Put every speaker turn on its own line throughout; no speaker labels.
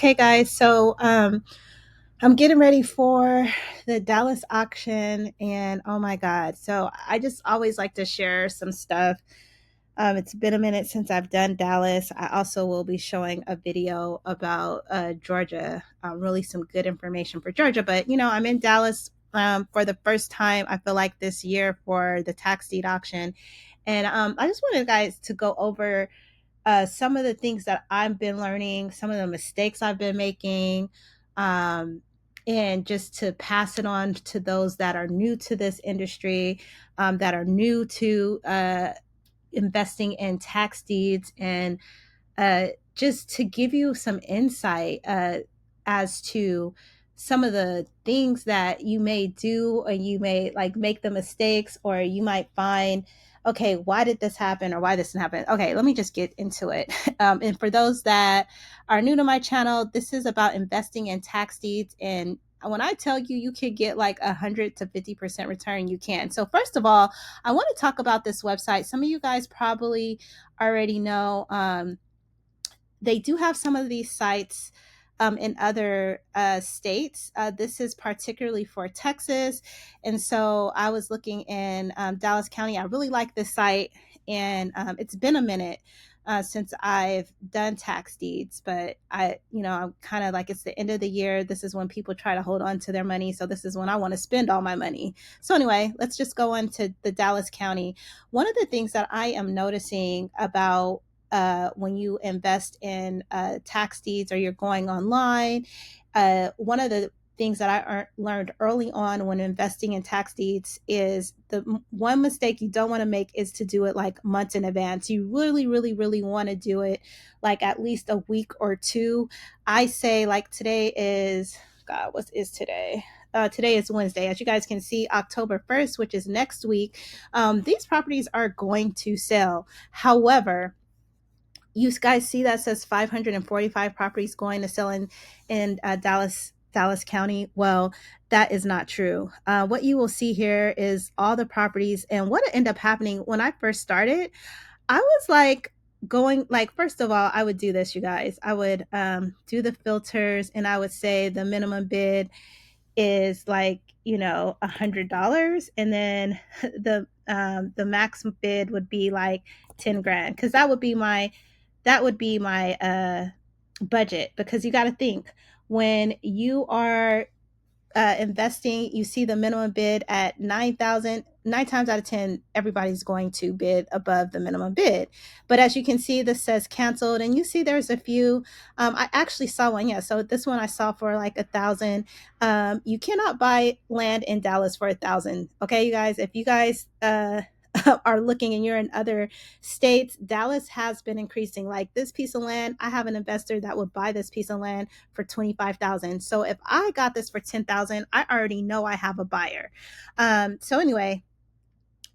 Okay, guys, so I'm getting ready for the Dallas auction, and oh my God. So I just always like to share some stuff. It's been a minute since I've done Dallas. I also will be showing a video about Georgia, really some good information for Georgia. But, I'm in Dallas for the first time, I feel like this year for the tax deed auction. And I just wanted guys to go over some of the things that I've been learning, some of the mistakes I've been making, um, and just to pass it on to those that are new to this industry, that are new to investing in tax deeds, and just to give you some insight as to some of the things that you may do, or you may like make the mistakes, or you might find, okay, why did this happen, or why this didn't happen. Okay, let me just get into it. And for those that are new to my channel, this is about investing in tax deeds. And when I tell you you could get like 100 to 50% return, you can. So first of all, I want to talk about this website. Some of you guys probably already know. They do have some of these sites in other states. This is particularly for Texas. And so I was looking in Dallas County. I really like this site. And it's been a minute since I've done tax deeds, but I'm kind of like, it's the end of the year. This is when people try to hold on to their money. So this is when I want to spend all my money. So anyway, let's just go on to the Dallas County. One of the things that I am noticing about when you invest in tax deeds, or you're going online. One of the things that I learned early on when investing in tax deeds is the one mistake you don't want to make is to do it like months in advance. You really, really, really want to do it like at least a week or two. I say, like, today is, God, what is today? Today is Wednesday. As you guys can see, October 1st, which is next week, these properties are going to sell. However, you guys see that says 545 properties going to sell in Dallas County. Well, that is not true. What you will see here is all the properties, and what ended up happening when I first started. I was like going, like, first of all, I would do this, you guys. I would do the filters, and I would say the minimum bid is like, $100, and then the max bid would be like 10 grand, because that would be my budget. Because you got to think, when you are investing, you see the minimum bid at 9,000. 9 times out of 10, everybody's going to bid above the minimum bid. But as you can see, this says canceled, and you see there's a few. I actually saw one. Yeah, so this one I saw for like 1,000. You cannot buy land in Dallas for 1,000. Okay, you guys, if you guys are looking and you're in other states, Dallas has been increasing. Like, this piece of land, I have an investor that would buy this piece of land for 25,000. So if I got this for 10,000, I already know I have a buyer. So anyway,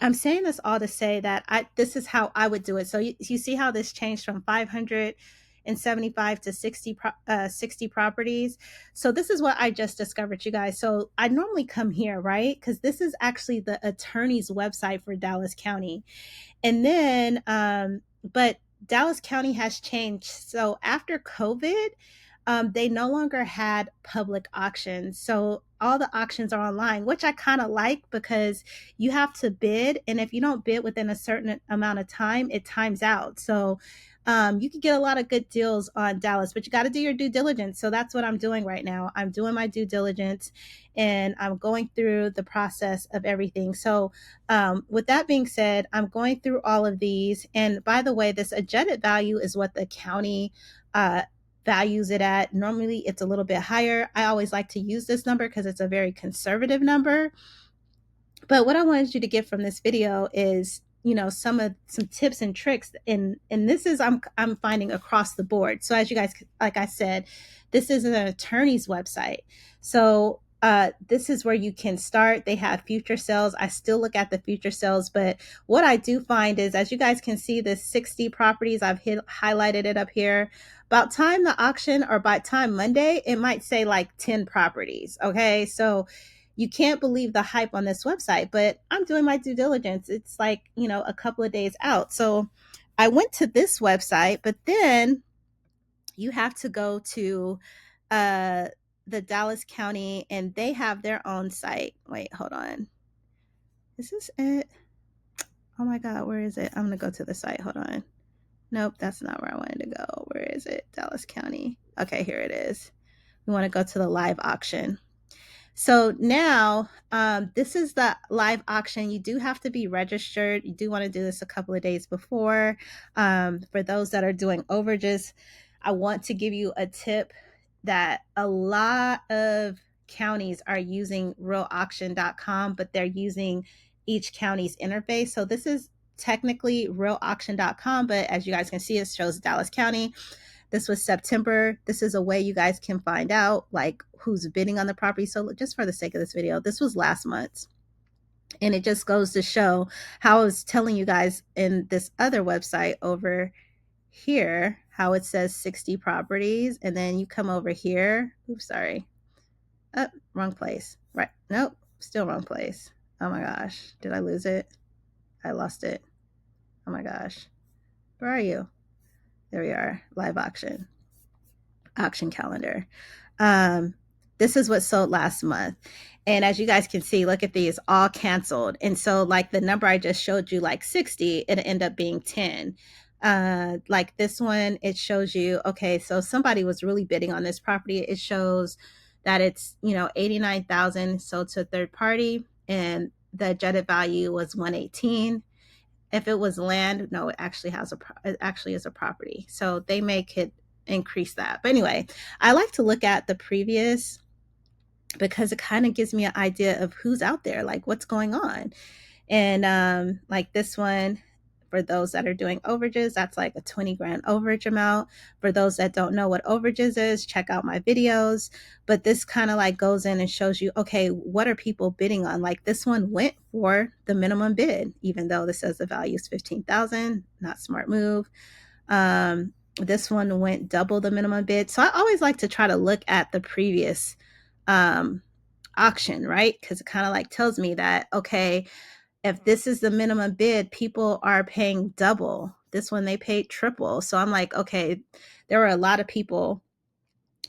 I'm saying this all to say that this is how I would do it. So you see how this changed from 575 to 60 properties. So this is what I just discovered, you guys. So I normally come here, right? Because this is actually the attorney's website for Dallas County. And then, but Dallas County has changed. So after COVID, they no longer had public auctions. So all the auctions are online, which I kind of like, because you have to bid. And if you don't bid within a certain amount of time, it times out. So you can get a lot of good deals on Dallas, but you got to do your due diligence. So that's what I'm doing right now. I'm doing my due diligence, and I'm going through the process of everything. So with that being said, I'm going through all of these. And by the way, this adjusted value is what the county values it at. Normally it's a little bit higher. I always like to use this number because it's a very conservative number. But what I wanted you to get from this video is, some tips and tricks, and this is, I'm finding across the board. So as you guys, like I said, this is an attorney's website. So this is where you can start. They have future sales. I still look at the future sales, but what I do find is, as you guys can see, the 60 properties, I've highlighted it up here. About time the auction, or by time Monday, it might say like 10 properties. Okay, so you can't believe the hype on this website, but I'm doing my due diligence. It's like, a couple of days out. So I went to this website, but then you have to go to uh, the Dallas County, and they have their own site. Wait, hold on. Is this it? Oh my God, where is it? I'm gonna go to the site. Hold on. Nope, that's not where I wanted to go. Where is it? Dallas County. Okay, here it is. We want to go to the live auction. So now, this is the live auction. You do have to be registered. You do want to do this a couple of days before. For those that are doing overages, I want to give you a tip that a lot of counties are using realauction.com, but they're using each county's interface. So this is technically realauction.com, but as you guys can see, it shows Dallas County. This was September. This is a way you guys can find out like who's bidding on the property. So just for the sake of this video, this was last month. And it just goes to show how I was telling you guys in this other website over here, how it says 60 properties. And then you come over here. Oops, sorry. Oh, wrong place. Right. Nope. Still wrong place. Oh my gosh. Did I lose it? I lost it. Oh my gosh. Where are you? There we are. Live auction. Auction calendar. This is what sold last month. And as you guys can see, look at these, all canceled. And so like the number I just showed you, like 60, it ended up being 10. Like this one, it shows you, okay, so somebody was really bidding on this property. It shows that it's, 89,000 sold to a third party, and the jetted value was 118. If it was land, no, it actually is a property. So they make it increase that. But anyway, I like to look at the previous because it kind of gives me an idea of who's out there, like what's going on. And like this one, for those that are doing overages, that's like a 20 grand overage amount. For those that don't know what overages is, check out my videos. But this kind of like goes in and shows you, okay, what are people bidding on? Like this one went for the minimum bid, even though this says the value is 15,000, not smart move. This one went double the minimum bid. So I always like to try to look at the previous auction, right? Because it kind of like tells me that, okay, if this is the minimum bid, people are paying double. This one, they paid triple. So I'm like, okay, there were a lot of people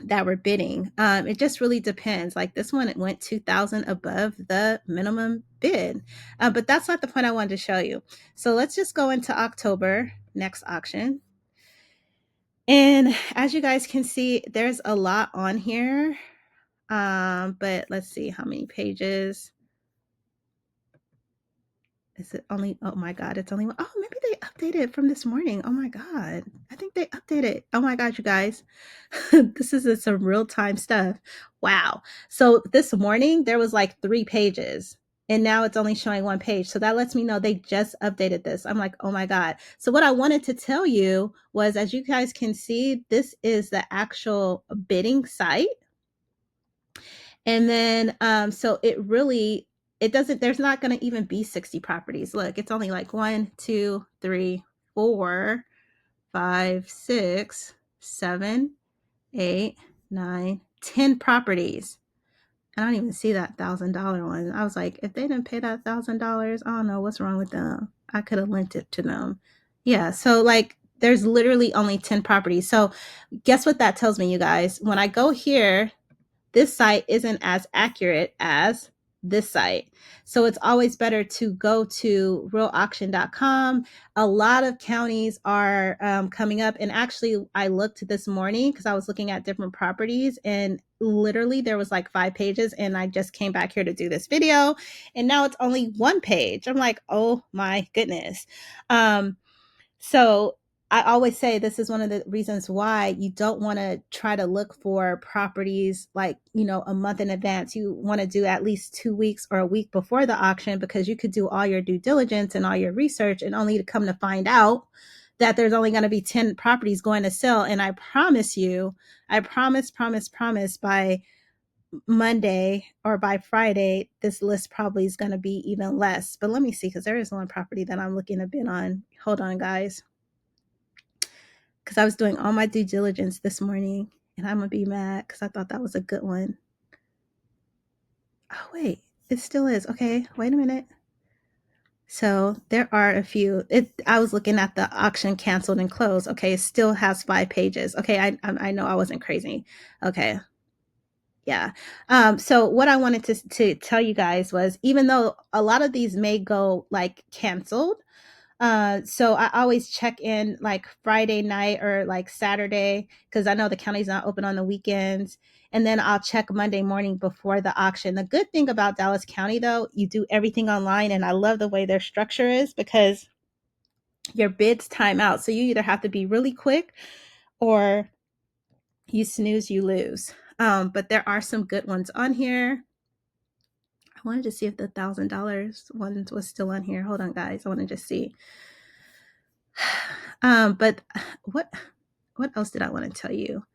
that were bidding. It just really depends. Like this one, it went 2,000 above the minimum bid. But that's not the point I wanted to show you. So let's just go into October, next auction. And as you guys can see, there's a lot on here. But let's see how many pages. Is it only, oh my God, it's only one. Oh, maybe they updated from this morning. Oh my God. I think they updated. Oh my God, you guys. This is some real time stuff. Wow. So this morning there was like 3 pages and now it's only showing 1 page. So that lets me know they just updated this. I'm like, oh my God. So what I wanted to tell you was, as you guys can see, this is the actual bidding site. And then, so it really, it doesn't, there's not going to even be 60 properties. Look, it's only like 1, 2, 3, 4, 5, 6, 7, 8, 9, 10 properties. I don't even see that $1,000 one. I was like, if they didn't pay that $1,000, I don't know what's wrong with them. I could have lent it to them. Yeah. So like, there's literally only 10 properties. So guess what that tells me, you guys? When I go here, this site isn't as accurate as this site. So it's always better to go to realauction.com. A lot of counties are coming up. And actually, I looked this morning because I was looking at different properties, and literally there was like 5 pages. And I just came back here to do this video. And now it's only 1 page. I'm like, oh my goodness. So I always say this is one of the reasons why you don't want to try to look for properties like, a month in advance. You want to do at least 2 weeks or a week before the auction, because you could do all your due diligence and all your research and only to come to find out that there's only going to be 10 properties going to sell. And I promise you, I promise by Monday or by Friday, this list probably is going to be even less. But let me see, because there is one property that I'm looking to bid on. Hold on, guys. Because I was doing all my due diligence this morning, and I'm going to be mad because I thought that was a good one. Oh, wait. It still is. Okay. Wait a minute. So there are a few. I was looking at the auction canceled and closed. Okay, it still has 5 pages. Okay, I know I wasn't crazy. Okay, yeah. So what I wanted to tell you guys was, even though a lot of these may go like canceled, so I always check in like Friday night or like Saturday, because I know the county's not open on the weekends. And then I'll check Monday morning before the auction. The good thing about Dallas County, though, you do everything online. And I love the way their structure is, because your bids time out. So you either have to be really quick, or you snooze, you lose. But there are some good ones on here. I wanted to see if the $1,000 one was still on here. Hold on, guys. I want to just see. But what else did I want to tell you?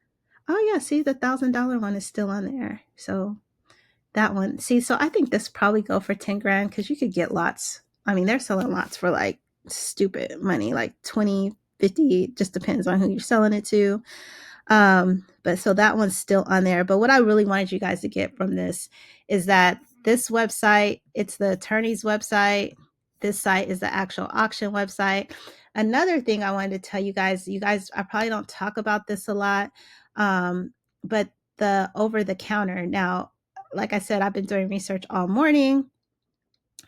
Oh yeah, see, the $1,000 one is still on there. So that one, see, so I think this probably go for 10 grand, because you could get lots. I mean, they're selling lots for like stupid money, like 20, 50, just depends on who you're selling it to. But so that one's still on there. But what I really wanted you guys to get from this is that this website, it's the attorney's website. This site is the actual auction website. Another thing I wanted to tell you guys, I probably don't talk about this a lot, but the over the counter. Now, like I said, I've been doing research all morning.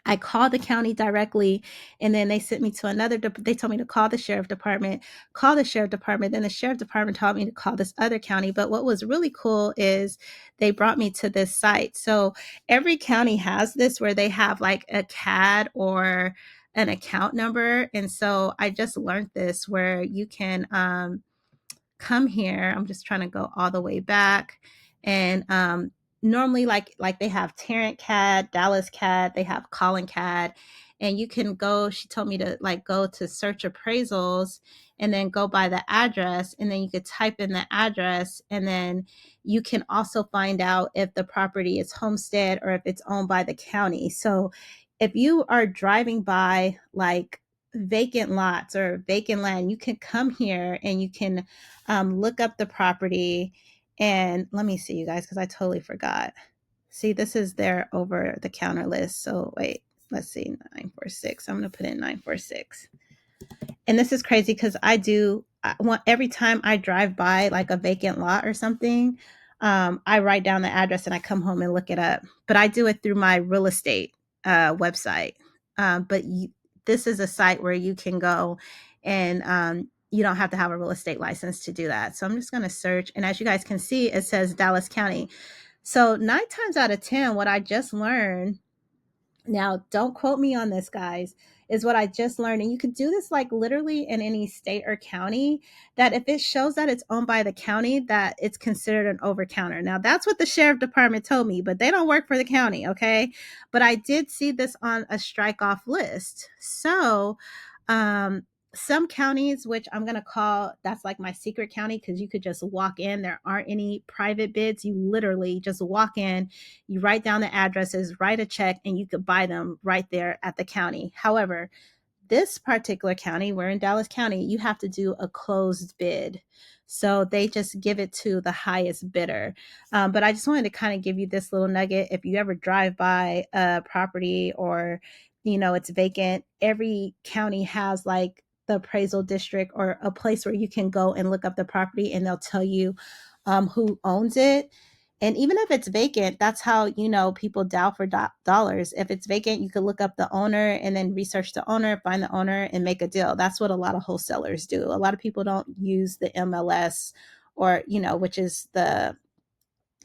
I called the county directly, and then they sent me to another. They told me to call the sheriff department, call the sheriff department. Then the sheriff department told me to call this other county. But what was really cool is they brought me to this site. So every county has this, where they have like a CAD or an account number. And so I just learned this, where you can come here. I'm just trying to go all the way back. And normally, like they have Tarrant CAD, Dallas CAD, they have Colin CAD, and you can go. She told me to like go to search appraisals, and then go by the address, and then you could type in the address, and then you can also find out if the property is homestead or if it's owned by the county. So if you are driving by like vacant lots or vacant land, you can come here and you can look up the property. And let me see, you guys, because I totally forgot. See, this is their over the counter list. So wait, let's see, 946. I'm going to put in 946. And this is crazy, because I want, every time I drive by like a vacant lot or something, I write down the address and I come home and look it up. But I do it through my real estate website. But this is a site where you can go, and you don't have to have a real estate license to do that. So I'm just going to search. And as you guys can see, it says Dallas County. So 9 times out of 10, what I just learned, now don't quote me on this, guys, is what I just learned. And you could do this like literally in any state or county, that if it shows that it's owned by the county, that it's considered an over counter. Now that's what the sheriff department told me, but they don't work for the county. Okay. But I did see this on a strike off list. So um some counties, which I'm going to call, that's like my secret county, because you could just walk in. There aren't any private bids. You literally just walk in, you write down the addresses, write a check, and you could buy them right there at the county. However, this particular county, we're in Dallas County, you have to do a closed bid. So they just give it to the highest bidder. But I just wanted to kind of give you this little nugget. If you ever drive by a property, or, it's vacant, every county has like the appraisal district, or a place where you can go and look up the property, and they'll tell you who owns it. And even if it's vacant, that's how people dial for dollars. If it's vacant, you could look up the owner and then research the owner, find the owner, and make a deal. That's what a lot of wholesalers do. A lot of people don't use the MLS, or which is the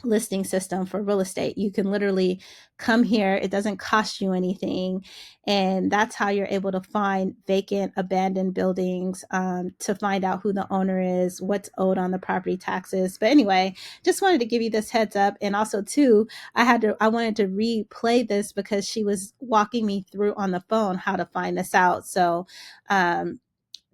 listing system for real estate. You can literally come here. It doesn't cost you anything. And that's how you're able to find vacant, abandoned buildings, to find out who the owner is, what's owed on the property taxes. But anyway, just wanted to give you this heads up. And also too, I wanted to replay this, because she was walking me through on the phone how to find this out. So,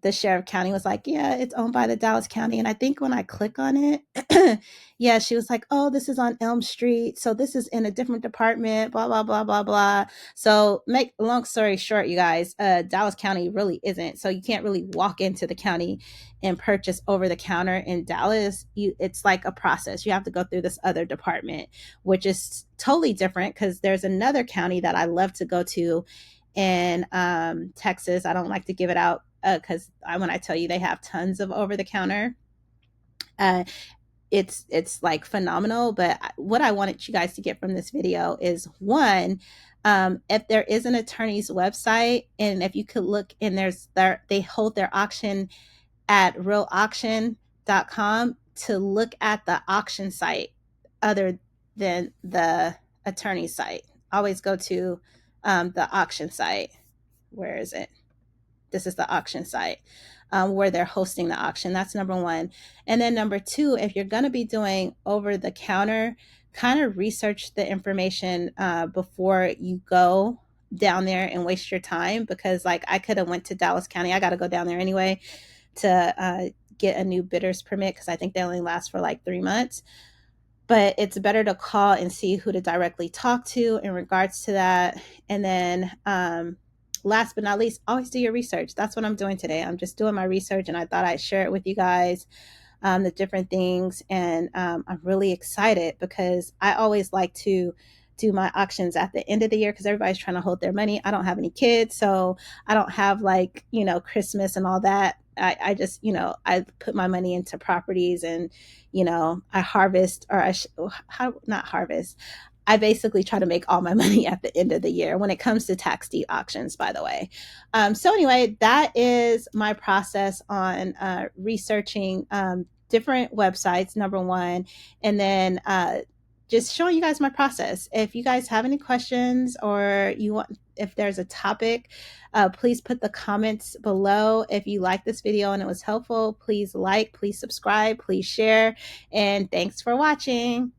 the sheriff county was like, yeah, it's owned by the Dallas County. And I think when I click on it, yeah, she was like, oh, this is on Elm Street. So this is in a different department, blah, blah, blah, blah, blah. So make a long story short, you guys, Dallas County really isn't. So you can't really walk into the county and purchase over the counter in Dallas. It's like a process. You have to go through this other department, which is totally different, because there's another county that I love to go to, in Texas. I don't like to give it out because when I tell you they have tons of over the counter, uh, it's like phenomenal. But what I wanted you guys to get from this video is one, if there is an attorney's website, and if you could look in they hold their auction at realauction.com, to look at the auction site other than the attorney site. Always go to the auction site. Where is it? This is the auction site where they're hosting the auction. That's number one. And then number two, if you're going to be doing over the counter, kind of research the information before you go down there and waste your time, because like I could have went to Dallas County. I got to go down there anyway to get a new bidder's permit, because I think they only last for like 3 months. But it's better to call and see who to directly talk to in regards to that. And then last but not least, always do your research. That's what I'm doing today. I'm just doing my research, and I thought I'd share it with you guys, the different things. And I'm really excited because I always like to do my auctions at the end of the year, because everybody's trying to hold their money. I don't have any kids, so I don't have like, Christmas and all that. I just, I put my money into properties, and, I harvest, or not harvest. I basically try to make all my money at the end of the year when it comes to tax deed auctions, by the way. So anyway, that is my process on researching different websites, number one, and then just showing you guys my process. If you guys have any questions, or if there's a topic, please put the comments below. If you like this video and it was helpful, please like, please subscribe, please share, and thanks for watching.